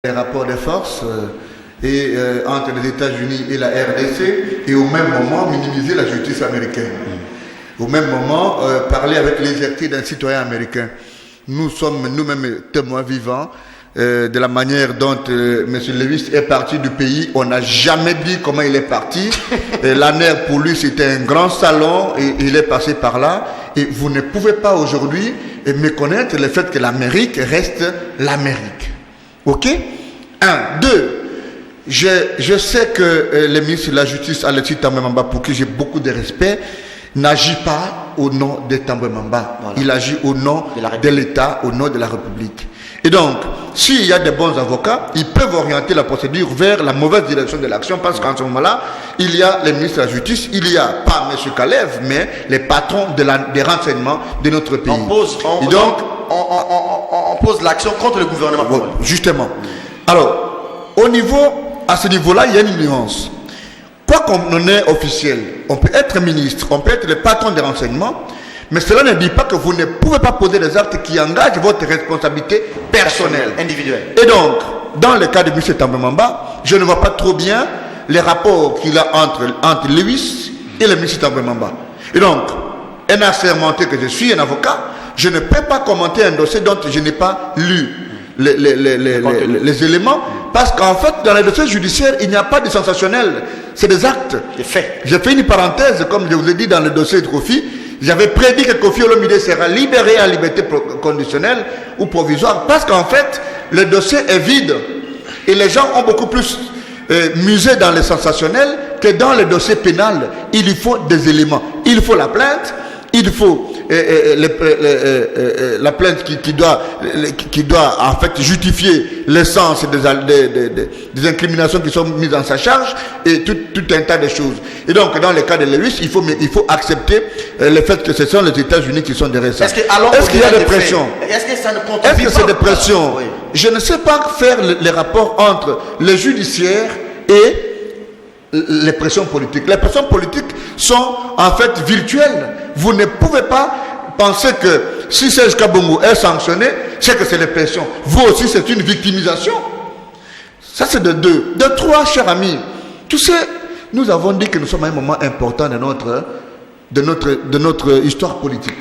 les rapports de force entre les États-Unis et la RDC et au même moment minimiser la justice américaine. Au même moment, parler avec légèreté d'un citoyen américain. Nous sommes nous-mêmes témoins vivants de la manière dont M. Lewis est parti du pays. On n'a jamais dit comment il est parti. La NER, pour lui, c'était un grand salon et il est passé par là. Et vous ne pouvez pas aujourd'hui méconnaître le fait que l'Amérique reste l'Amérique. Ok? 1. 2. Je sais que le ministre de la Justice, Alexis Thambwe Mamba, pour qui j'ai beaucoup de respect, n'agit pas au nom de Thambwe Mamba. Voilà. Il agit au nom de l'État, au nom de la République. Et donc, s'il y a de bons avocats, ils peuvent orienter la procédure vers la mauvaise direction de l'action, parce qu'en ce moment-là, il y a les ministres de la Justice, il y a pas M. Kalev, mais les patrons des renseignements de notre pays. On pose l'action contre le gouvernement. Justement. Alors, à ce niveau-là, il y a une nuance. Quoi qu'on en ait officiel, on peut être ministre, on peut être le patron des renseignements, mais cela ne dit pas que vous ne pouvez pas poser des actes qui engagent votre responsabilité personnelle. Individuelle. Et donc, dans le cas de M. Thambwe Mamba, je ne vois pas trop bien les rapports qu'il a entre Lewis et le ministre Thambwe Mamba. Et donc, un assermenté que je suis, un avocat, je ne peux pas commenter un dossier dont je n'ai pas lu les éléments, parce qu'en fait, dans les dossiers judiciaires, il n'y a pas de sensationnel, c'est des actes. Des faits. J'ai fait une parenthèse, comme je vous ai dit dans le dossier de Kofi, j'avais prédit que Kofi Olomide sera libéré en liberté conditionnelle ou provisoire, parce qu'en fait, le dossier est vide, et les gens ont beaucoup plus musé dans le sensationnel que dans le dossier pénal. Il faut des éléments, il faut la plainte, il faut la plainte qui doit en fait justifier l'essence des incriminations qui sont mises en sa charge et tout un tas de choses. Et donc dans le cas de Lewis, il faut accepter le fait que ce sont les États-Unis qui sont derrière ça. Est-ce qu'il y a des pressions? Est-ce que ça ne compte pas? Est-ce que c'est des pressions? Oui. Je ne sais pas faire les rapports entre le judiciaire et les pressions politiques. Les pressions politiques sont en fait virtuelles. Vous ne pouvez pas penser que si Serge Kabongo est sanctionné, c'est que c'est les pressions. Vous aussi, c'est une victimisation. Ça, c'est de 2. De 3, chers amis, tu sais, nous avons dit que nous sommes à un moment important de notre histoire politique.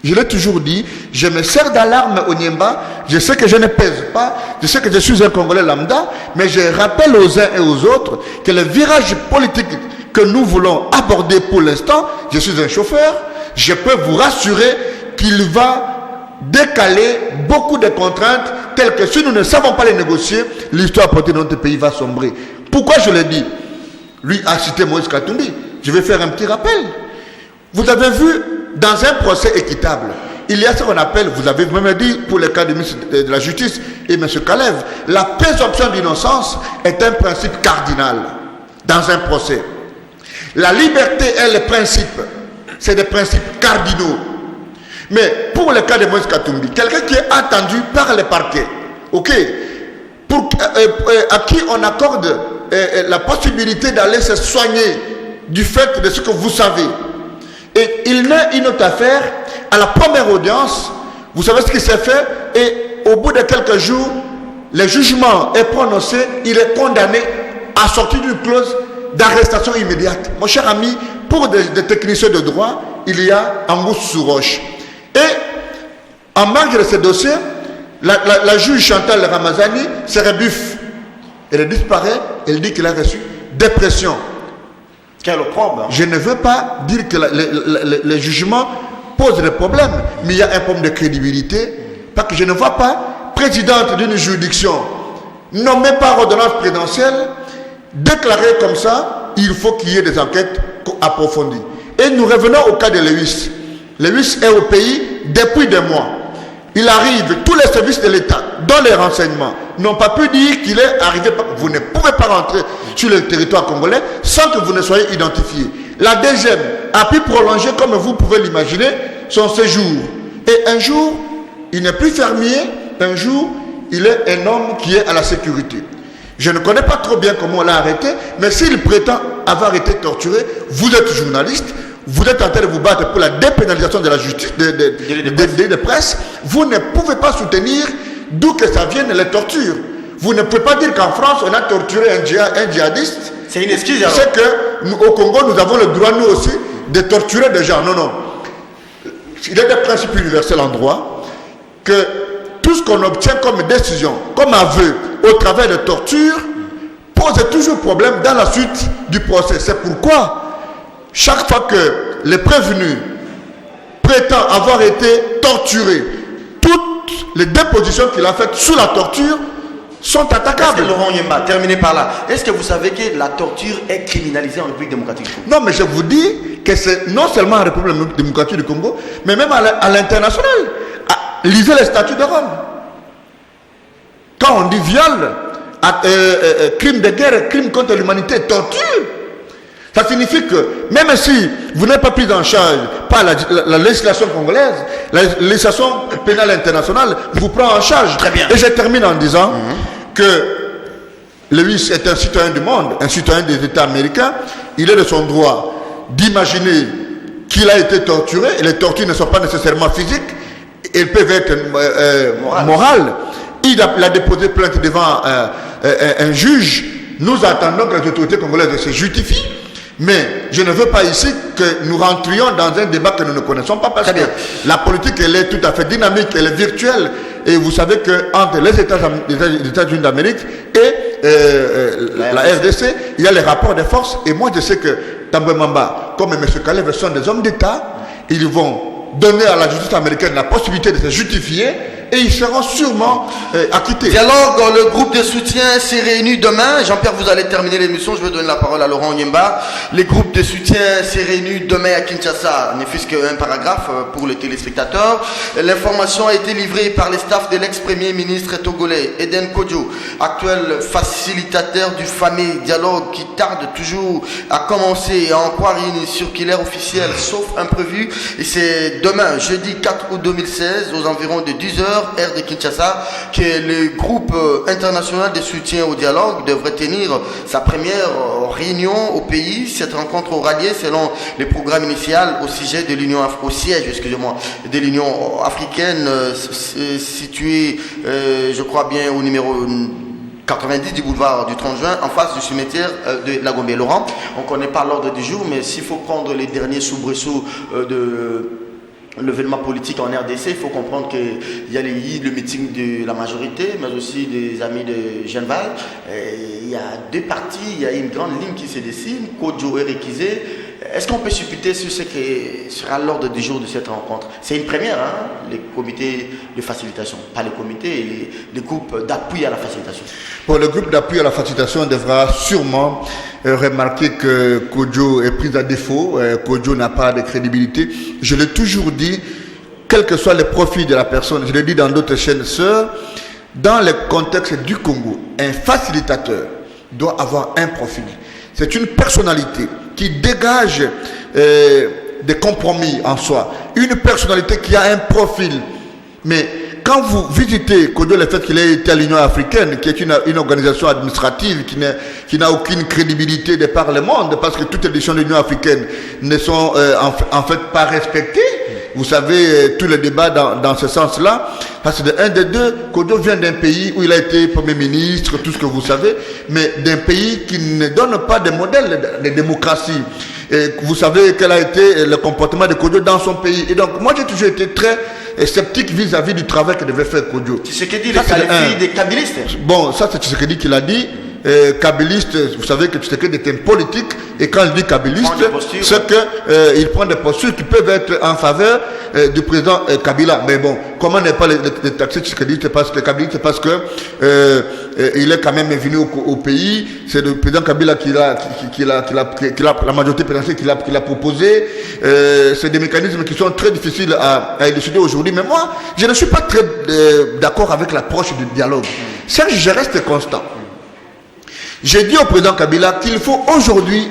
Je l'ai toujours dit, je me sers d'alarme au Niemba, je sais que je ne pèse pas, je sais que je suis un Congolais lambda, mais je rappelle aux uns et aux autres que le virage politique que nous voulons aborder pour l'instant, je suis un chauffeur, je peux vous rassurer qu'il va décaler beaucoup de contraintes telles que si nous ne savons pas les négocier, l'histoire politique de notre pays va sombrer. Pourquoi je l'ai dit? Lui a cité Moïse Katumbi. Je vais faire un petit rappel. Vous avez vu, dans un procès équitable, il y a ce qu'on appelle, vous avez même dit pour le cas du ministre de la Justice et M. Kalev, la présomption d'innocence est un principe cardinal dans un procès. La liberté et le principe, c'est des principes cardinaux. Mais pour le cas de Moïse Katumbi, quelqu'un qui est attendu par le parquet, ok, à qui on accorde la possibilité d'aller se soigner du fait de ce que vous savez, et il naît une autre affaire, à la première audience, vous savez ce qui s'est fait, et au bout de quelques jours, le jugement est prononcé, il est condamné à sortir d'une clause d'arrestation immédiate. Mon cher ami, pour des techniciens de droit, il y a un mousse sous roche. Et en marge de ce dossier, la juge Chantal Ramazani se rebuffe. Elle disparaît, elle dit qu'elle a reçu des pressions. Quel problème? Je ne veux pas dire que le jugement pose des problèmes, mais il y a un problème de crédibilité, parce que je ne vois pas présidente d'une juridiction nommée par ordonnance présidentielle déclarer comme ça, il faut qu'il y ait des enquêtes approfondies. Et nous revenons au cas de Lewis. Lewis est au pays depuis des mois. Il arrive, tous les services de l'État, dont les renseignements, n'ont pas pu dire qu'il est arrivé. Vous ne pouvez pas rentrer sur le territoire congolais sans que vous ne soyez identifié. La deuxième a pu prolonger, comme vous pouvez l'imaginer, son séjour. Et un jour, il n'est plus fermier, un jour, il est un homme qui est à la sécurité. Je ne connais pas trop bien comment on l'a arrêté, mais s'il prétend avoir été torturé, vous êtes journaliste, vous êtes en train de vous battre pour la dépénalisation de la justice, de presse, vous ne pouvez pas soutenir d'où que ça vienne les tortures. Vous ne pouvez pas dire qu'en France, on a torturé un djihadiste. C'est une excuse alors. C'est qu'au Congo, nous avons le droit, nous aussi, de torturer des gens. Non, non. Il y a des principes universels en droit que tout ce qu'on obtient comme décision, comme aveu, au travers de torture, pose toujours problème dans la suite du procès. C'est pourquoi, chaque fois que les prévenus prétendent avoir été torturés, toutes les dépositions qu'il a faites sous la torture sont attaquables. Laurent Yemba, terminé par là. Est-ce que vous savez que la torture est criminalisée en République démocratique du Congo? Non, mais je vous dis que c'est non seulement en République démocratique du Congo, mais même à l'international. Lisez les statuts de Rome. Quand on dit viol, crime de guerre, crime contre l'humanité, torture, ça signifie que même si vous n'êtes pas pris en charge par la législation congolaise, la législation pénale internationale vous prend en charge. Très bien. Et je termine en disant que Lewis est un citoyen du monde, un citoyen des États américains. Il est de son droit d'imaginer qu'il a été torturé. Et les tortures ne sont pas nécessairement physiques, elles peuvent être morales. Il a déposé plainte devant un juge. Nous attendons que les autorités congolaises se justifient. Mais je ne veux pas ici que nous rentrions dans un débat que nous ne connaissons pas, parce que la politique, elle est tout à fait dynamique, elle est virtuelle. Et vous savez qu'entre les États-Unis d'Amérique et la RDC, il y a les rapports de force. Et moi, je sais que Tambwe Mamba, comme M. Kalev, sont des hommes d'État. Ils vont donner à la justice américaine la possibilité de se justifier. Et ils seront sûrement acquittés. Dialogue, le groupe de soutien s'est réuni demain. Jean-Pierre, vous allez terminer l'émission. Je vais donner la parole à Laurent Yemba. Les groupes de soutien s'est réuni demain à Kinshasa. Ne fût-ce qu'un paragraphe pour les téléspectateurs. L'information a été livrée par les staffs de l'ex-premier ministre togolais, Eden Kodjo, actuel facilitateur du fameux dialogue qui tarde toujours à commencer, à en croire une circulaire officielle, sauf imprévu. Et c'est demain, jeudi 4 août 2016, aux environs de 10h, heure de Kinshasa, que le groupe international de soutien au dialogue devrait tenir sa première réunion au pays. Cette rencontre aura lieu selon le programme initial au siège de l'Union de l'Union africaine située, je crois bien, au numéro 90 du boulevard du 30 juin, en face du cimetière de la Gombe. Laurent, on ne connaît pas l'ordre du jour, mais s'il faut prendre les derniers soubresauts de l'événement politique en RDC, il faut comprendre qu'il y a le meeting de la majorité, mais aussi des amis de Genval. Il y a deux partis, il y a une grande ligne qui se dessine, Kodjo et Rekizé. Est-ce qu'on peut supputer sur ce qui sera l'ordre du jour de cette rencontre? C'est une première, hein, les comités de facilitation, pas les comités, les groupes d'appui à la facilitation. Bon, le groupe d'appui à la facilitation devra sûrement remarquer que Kodjo est pris à défaut. Kodjo n'a pas de crédibilité. Je l'ai toujours dit, quel que soit le profil de la personne, je l'ai dit dans d'autres chaînes sœurs, dans le contexte du Congo, un facilitateur doit avoir un profil. C'est une personnalité qui dégage des compromis en soi. Une personnalité qui a un profil. Mais quand vous visitez Kodjo, le fait qu'il ait été à l'Union africaine, qui est une organisation administrative qui n'a aucune crédibilité de par le monde, parce que toutes les décisions de l'Union africaine ne sont en fait pas respectées. Vous savez, tous les débats dans ce sens-là, parce que un des deux, Kodjo vient d'un pays où il a été Premier ministre, tout ce que vous savez, mais d'un pays qui ne donne pas de modèle de démocratie. Et vous savez quel a été le comportement de Kodjo dans son pays. Et donc, moi, j'ai toujours été très sceptique vis-à-vis du travail que devait faire Kodjo. C'est ce que dit les des kabylistes. Bon, ça, c'est ce que dit qu'il a dit. Kabyliste, vous savez que Tshisekedi est un politique, et quand il dit kabyliste, c'est qu'il prend des postures qui peuvent être en faveur du président Kabila. Mais bon, comment n'est pas les taxer Tshisekedi? C'est parce que Kabila, c'est parce que il est quand même venu au pays. C'est le président Kabila la majorité présidentielle qui l'a proposé. C'est des mécanismes qui sont très difficiles à élucider aujourd'hui. Mais moi, je ne suis pas très d'accord avec l'approche du dialogue. Certes, je reste constant. J'ai dit au président Kabila qu'il faut aujourd'hui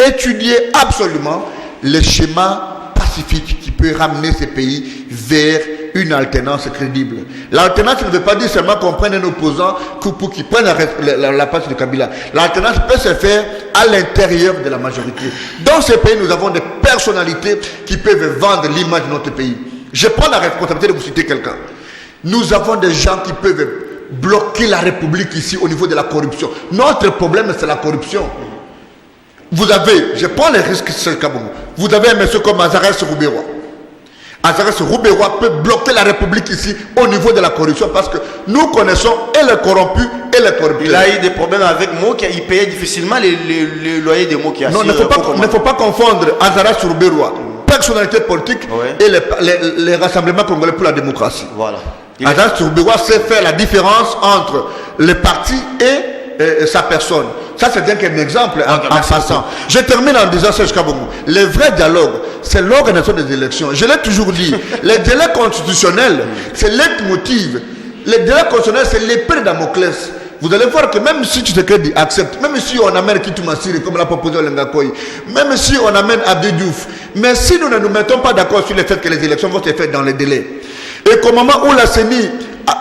étudier absolument le schéma pacifique qui peut ramener ces pays vers une alternance crédible. L'alternance ne veut pas dire seulement qu'on prenne un opposant pour qu'il prenne la place de Kabila. L'alternance peut se faire à l'intérieur de la majorité. Dans ces pays, nous avons des personnalités qui peuvent vendre l'image de notre pays. Je prends la responsabilité de vous citer quelqu'un. Nous avons des gens qui peuvent bloquer la République ici au niveau de la corruption. Notre problème, c'est la corruption. Vous avez, je prends les risques sur le Cameroun. Vous avez un monsieur comme Azarès Rouberois. Azarès Rouberois peut bloquer la République ici au niveau de la corruption parce que nous connaissons et les corrompus et les corrupteurs. Il a eu des problèmes avec Mokia, il payait difficilement les loyers de Mokia. Non, il ne faut pas confondre Azarès Rouberois, personnalité politique, et les rassemblements congolais pour la démocratie. Voilà. Azarès Rouberois sait faire la différence entre les partis et sa personne. Ça, c'est bien qu'un exemple en passant. Je termine en disant, Serge Kaboumou, le vrai dialogue, c'est l'organisation des élections. Je l'ai toujours dit, les délais constitutionnels, c'est leitmotiv. Les délais constitutionnels, c'est l'épée de Damoclès. Vous allez voir que même si Tshisekedi accepte, même si on amène Kitou Massiri, comme l'a proposé Lengakoy, même si on amène Abdou Diouf, mais si nous ne nous mettons pas d'accord sur le fait que les élections vont se faire dans les délais, et qu'au moment où la CENI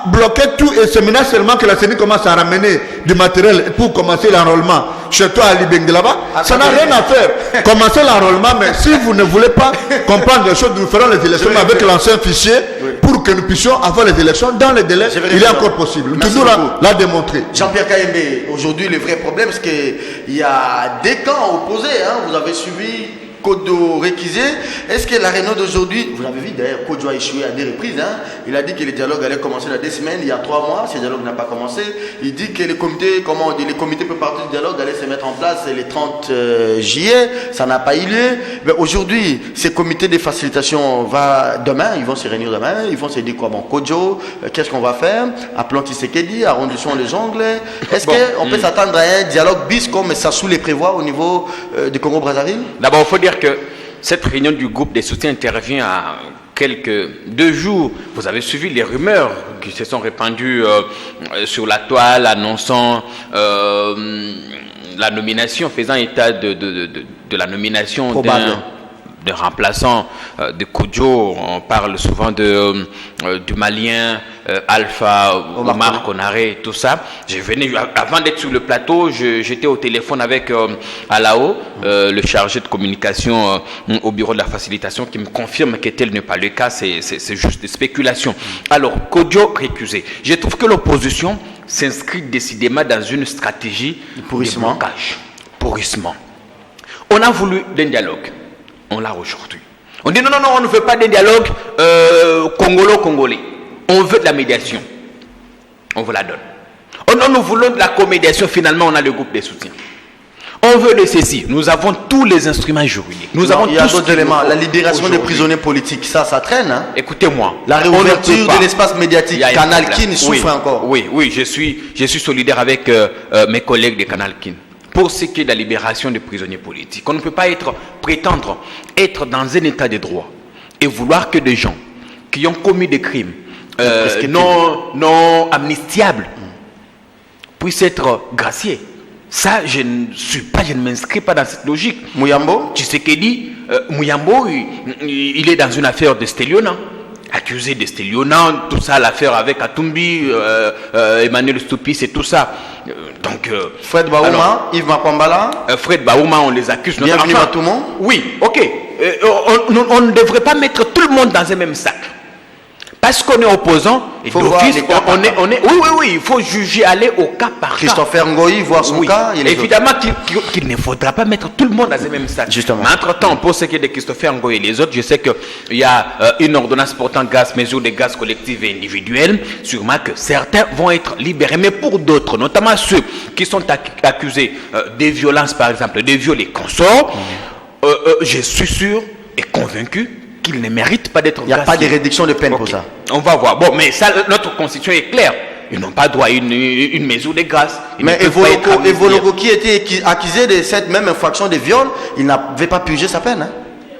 bloquait tout, et c'est maintenant seulement que la CENI commence à ramener du matériel pour commencer l'enrôlement chez toi à Libeng là-bas, ça n'a rien à faire. Commencez l'enrôlement, mais si vous ne voulez pas comprendre les choses, nous ferons les élections avec l'ancien fichier pour que nous puissions avoir les élections dans les délais. Il est encore possible. Toujours l'a démontré. Jean-Pierre Kayembe, aujourd'hui le vrai problème, c'est qu'il y a des camps opposés. Hein. Vous avez suivi Kodo Réquisé. Est-ce que la réunion d'aujourd'hui, vous l'avez vu d'ailleurs, Kodo a échoué à des reprises. Hein. Il a dit que le dialogue allait commencer dans 2 semaines, il y a 3 mois. Ce dialogue n'a pas commencé. Il dit que les comités pour partir du dialogue allaient se mettre en place le 30 juillet. Ça n'a pas eu lieu. Mais aujourd'hui, ces comités de facilitation demain, ils vont se réunir demain. Ils vont se dire quoi? Bon, Kodo, qu'est-ce qu'on va faire? Appelons Tshisekedi, arrondissons les ongles. Est-ce qu'on peut s'attendre à un dialogue bis comme Sassou les prévoit au niveau du Congo-Brazzaville? D'abord, il faut dire que cette réunion du groupe des soutiens intervient à 2 jours. Vous avez suivi les rumeurs qui se sont répandues sur la toile annonçant la nomination, faisant état de la nomination de remplaçant de Kodjo. On parle souvent du Malien Alpha Omar Konaré, tout ça. Je venais, avant d'être sur le plateau, j'étais au téléphone avec Alao, le chargé de communication au bureau de la facilitation, qui me confirme que tel n'est pas le cas, c'est juste des spéculations. Alors, Kodjo récusé. Je trouve que l'opposition s'inscrit décidément dans une stratégie de blocage, pourrissement. On a voulu d'un dialogue. On l'a aujourd'hui. On dit non, on ne veut pas de dialogue congolo-congolais. On veut de la médiation. On vous la donne. Oh non, nous voulons de la comédiation. Finalement, on a le groupe des soutiens. On veut de ceci. Nous avons tous les instruments juridiques. Il y a d'autres éléments. La libération des prisonniers politiques, ça traîne. Hein? Écoutez-moi. La réouverture de l'espace médiatique. Canal Kin souffre encore. Oui, je suis solidaire avec mes collègues de Canal Kin. Pour ce qui est de la libération des prisonniers politiques, on ne peut pas prétendre être dans un état de droit et vouloir que des gens qui ont commis des crimes non amnistiables puissent être graciés. Ça, je ne m'inscris pas dans cette logique. Mouyambo, Tshisekedi, Mouyambo, il est dans une affaire de Stéliona. Accusé de Stéliona, tout ça, l'affaire avec Atumbi, Emmanuel Stoupis et tout ça. Donc, Fred Baouma, Yves Makwambala. Fred Baouma, on les accuse. Bienvenue à tout le monde. Oui, ok. On ne devrait pas mettre tout le monde dans un même sac. Parce qu'on est opposant, et d'office, oui, il faut juger, aller au cas par cas. Christopher Ngoï, voir son cas. Évidemment qu'il ne faudra pas mettre tout le monde dans le même sac. Justement. Mais entre-temps, pour ce qui est de Christopher Ngoï et les autres, je sais qu'il y a une ordonnance portant mesures de gaz collectifs et individuels. Sûrement que certains vont être libérés. Mais pour d'autres, notamment ceux qui sont accusés de violences, par exemple, de viols et consorts, je suis sûr et convaincu qu'ils ne méritent pas d'être. Il n'y a pas de réduction de peine pour ça. On va voir. Bon, mais ça, notre constitution est claire. Ils n'ont pas droit à une mesure de grâce. Mais Evoloko, qui était accusé de cette même infraction de viol, il n'avait pas purgé sa peine. Hein?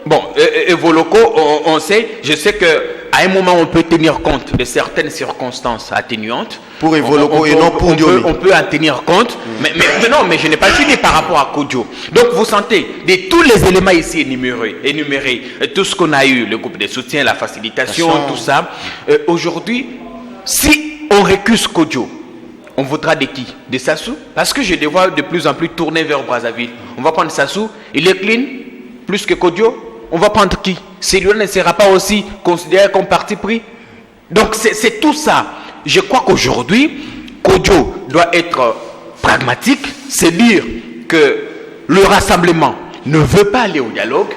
Bon, Evoloko, on sait, je sais qu'à un moment, on peut tenir compte de certaines circonstances atténuantes. Pour Evoloko et non pour Diomi. On peut en tenir compte, mais je n'ai pas fini par rapport à Kodjo. Donc, vous sentez, de tous les éléments ici énumérés, tout ce qu'on a eu, le groupe de soutien, la facilitation, tout ça, aujourd'hui, si on récuse Kodjo, on voudra de qui? De Sassou? Parce que je les vois de plus en plus tourner vers Brazzaville. On va prendre Sassou, il est clean, plus que Kodjo. On va prendre qui? Celui-là ne sera pas aussi considéré comme parti pris. Donc c'est tout ça. Je crois qu'aujourd'hui, Kodjo doit être pragmatique, c'est dire que le rassemblement ne veut pas aller au dialogue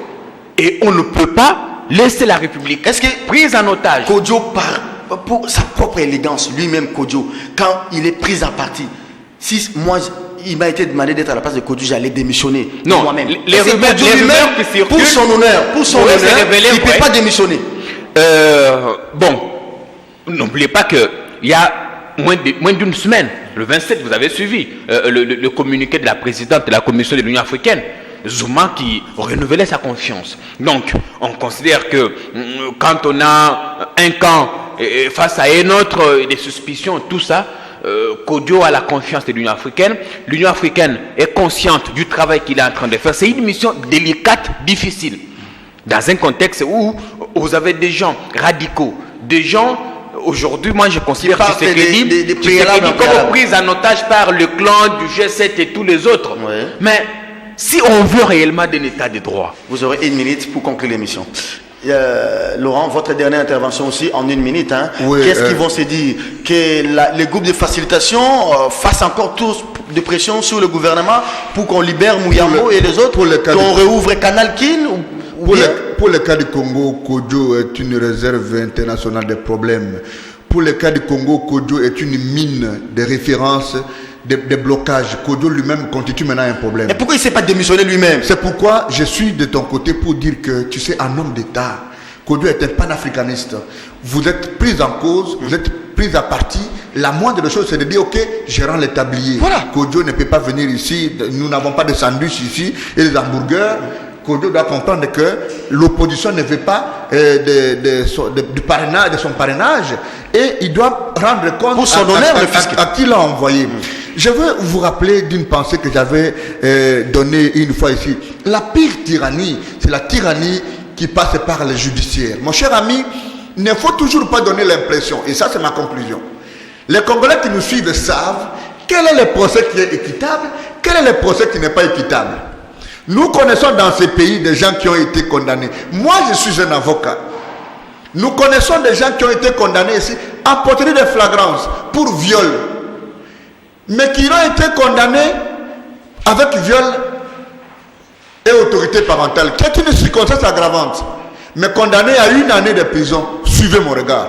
et on ne peut pas laisser la République prise en otage. Kodjo, pour sa propre élégance, lui-même Kodjo, quand il est pris en partie, si moi, il m'a été demandé d'être à la place de Kodjo, j'allais démissionner. Non, moi-même. Les rumeurs qui circulent, pour son honneur, il ne peut pas démissionner. Bon, n'oubliez pas qu'il y a moins d'une semaine, le 27, vous avez suivi le communiqué de la présidente de la Commission de l'Union africaine, Zuma, qui renouvelait sa confiance. Donc, on considère que quand on a un camp face à un autre, des suspicions, tout ça, Kodjo a la confiance de l'Union africaine. L'Union africaine est consciente du travail qu'il est en train de faire. C'est une mission délicate, difficile. Dans un contexte où vous avez des gens radicaux, des gens, aujourd'hui, moi je considère que Tshisekedi comme prise en otage par le clan du G7 et tous les autres. Ouais. Mais si on veut réellement d'un état de droit. Vous aurez 1 minute pour conclure l'émission. Laurent, votre dernière intervention aussi en 1 minute. Hein. Oui, qu'est-ce qu'ils vont se dire? Que les groupes de facilitation fassent encore tous de pression sur le gouvernement pour qu'on libère Mouyambo et les autres, qu'on réouvre Canal Kin pour le cas du Congo, Kodjo est une réserve internationale des problèmes. Pour le cas du Congo, Kodjo est une mine de référence, des blocages. Kodjo lui-même constitue maintenant un problème. Et pourquoi il ne s'est pas démissionné lui-même? C'est pourquoi je suis de ton côté pour dire que, tu sais, un homme d'État, Kodjo est un panafricaniste. Vous êtes pris en cause, vous êtes pris à partie. La moindre des choses, c'est de dire, ok, je rends les tabliers. Voilà. Kodjo ne peut pas venir ici, nous n'avons pas de sandwich ici et des hamburgers. Kodjo doit comprendre que l'opposition ne veut pas du parrainage, de son parrainage, et il doit rendre compte pour son honneur, à qui l'a envoyé. Je veux vous rappeler d'une pensée que j'avais donnée une fois ici. La pire tyrannie, c'est la tyrannie qui passe par les judiciaires. Mon cher ami, il ne faut toujours pas donner l'impression, et ça c'est ma conclusion. Les Congolais qui nous suivent savent quel est le procès qui est équitable, quel est le procès qui n'est pas équitable. Nous connaissons dans ces pays des gens qui ont été condamnés. Moi, je suis un avocat. Nous connaissons des gens qui ont été condamnés ici en porterie de flagrance pour viol. Mais qui ont été condamnés avec viol et autorité parentale, qui est une circonstance aggravante. Mais condamnés à 1 année de prison, suivez mon regard.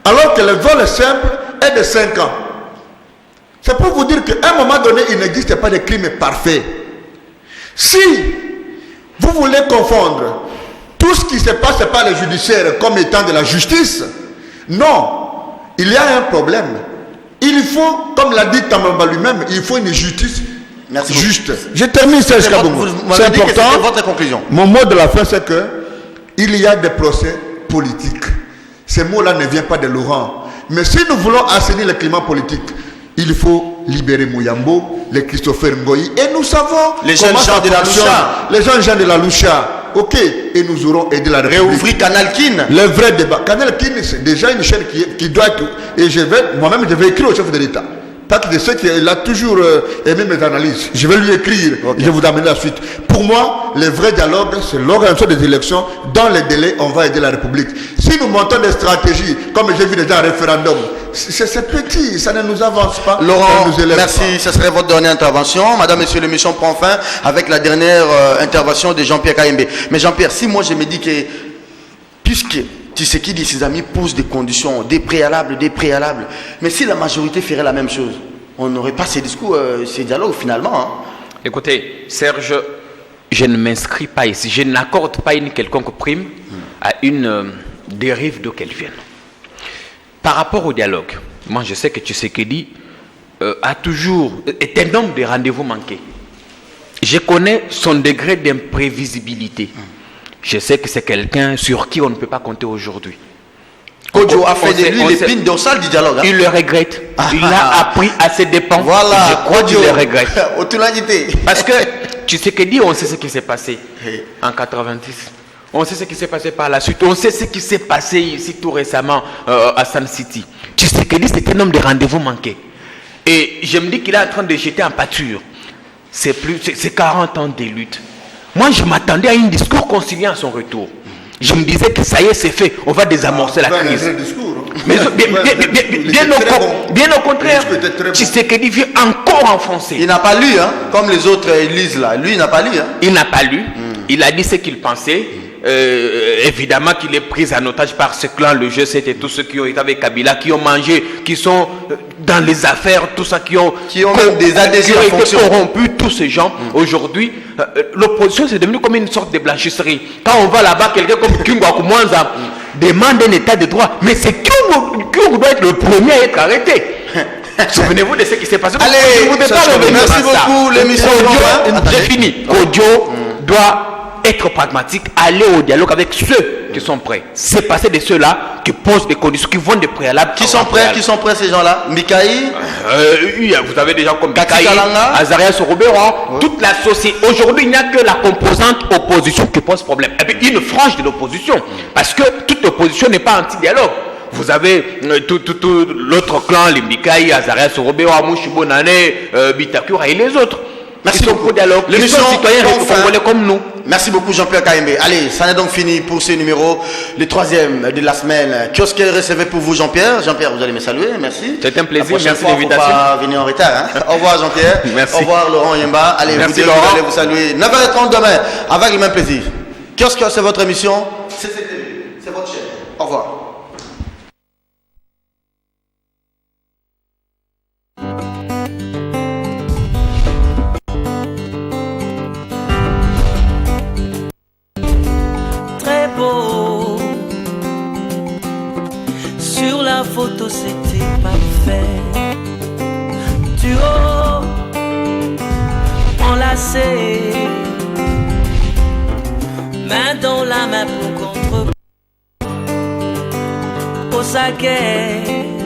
Alors que le vol simple est de 5 ans. C'est pour vous dire qu'à un moment donné, il n'existe pas de crime parfait. Si vous voulez confondre tout ce qui se passe par les judiciaires comme étant de la justice, non, il y a un problème. Il faut, comme l'a dit Tamamba lui-même, il faut une justice juste. Je termine, Serge Kabongo. C'est important. Votre conclusion. Mon mot de la fin, c'est que il y a des procès politiques. Ces mots-là ne viennent pas de Laurent. Mais si nous voulons assainir le climat politique, il faut libérer Mouyambo, les Christopher Ngoyi, et nous savons les jeunes gens de la Loucha. Les jeunes gens de la Loucha, ok, et nous aurons aidé la République. Réouvrir Canal Kin. Le vrai débat. Canal Kin, c'est déjà une chaîne qui doit être. Et moi-même, je vais écrire au chef de l'État. Pas que de ceux qui a toujours aimé mes analyses. Je vais lui écrire, okay. Je vais vous amener la suite. Pour moi, le vrai dialogue, c'est l'organisation des élections. Dans les délais, on va aider la République. Si nous montons des stratégies, comme j'ai vu déjà un référendum, c'est petit, ça ne nous avance pas. Laurent, merci, ce serait votre dernière intervention. Madame, monsieur, l'émission prend fin avec la dernière intervention de Jean-Pierre Kayembe. Mais Jean-Pierre, si moi je me dis que, puisque Tshisekedi et ses amis posent des conditions, des préalables, mais si la majorité ferait la même chose, on n'aurait pas ces discours, ces dialogues finalement. Hein. Écoutez, Serge, je ne m'inscris pas ici, je n'accorde pas une quelconque prime à une dérive d'où qu'elle vienne. Par rapport au dialogue, moi je sais que Tshisekedi est un homme de rendez-vous manqués. Je connais son degré d'imprévisibilité. Je sais que c'est quelqu'un sur qui on ne peut pas compter aujourd'hui. Kodjo a fait de lui l'épine dorsale du dialogue. Hein? Il le regrette. Il l'a appris à ses dépens. Voilà. Je crois qu'il le regrette. Parce que Tshisekedi, on sait ce qui s'est passé en 90. On sait ce qui s'est passé par la suite. On sait ce qui s'est passé ici tout récemment à Sun City. Tshisekedi, c'est un homme de rendez-vous manqué. Et je me dis qu'il est en train de jeter en pâture. C'est 40 ans de lutte. Moi, je m'attendais à un discours conciliant à son retour. Je me disais que ça y est, c'est fait. On va désamorcer la crise. Mais bien au contraire, Tshisekedi vient encore enfoncer. Il n'a pas lu, hein, comme les autres lisent là. Lui, il n'a pas lu. Hein. Il n'a pas lu. Il a dit ce qu'il pensait. Évidemment qu'il est pris en otage par ce clan, le G7 et tous ceux qui ont été avec Kabila, qui ont mangé, qui sont dans les affaires, tout ça, qui ont même des adhésions qui ont été corrompus, tous ces gens. Aujourd'hui, l'opposition c'est devenu comme une sorte de blanchisserie. Quand on va là-bas, quelqu'un comme Kingwa Kumwanza demande un état de droit, mais c'est Kingwa doit être le premier à être arrêté. Souvenez-vous de ce qui s'est passé. Allez, merci beaucoup, l'émission. J'ai fini. Kodjo doit être pragmatique, aller au dialogue avec ceux qui sont prêts. C'est passer de ceux-là qui posent des conditions, qui vont des préalables. Qui sont prêts ces gens-là? Mikaï, vous avez des gens comme Mikaï, Azarias Robert, toute la société. Aujourd'hui, il n'y a que la composante opposition qui pose problème. Et puis une frange de l'opposition. Parce que toute opposition n'est pas anti-dialogue. Vous avez tout l'autre clan, les Mikaï, Azarias Robert, Mouchibonane, Bitakura et les autres. Merci beaucoup. L'émission citoyens congolais comme nous. Merci beaucoup Jean-Pierre Kaimbe. Allez, ça n'est donc fini pour ce numéro, le 3e de la semaine. Kiosque réservé pour vous Jean-Pierre. Jean-Pierre, vous allez me saluer, merci. C'est un plaisir, merci de l'invitation. Pas venir en retard. Hein. Au revoir Jean-Pierre. Merci. Au revoir Laurent Yemba. Allez, merci, vous allez vous saluer. 9h30 demain, avec le même plaisir. Kiosque, c'est votre émission. C'est votre chaîne. Au revoir. Sur la photo c'était parfait. Du haut, enlacé, main dans la main pour contre au saquet.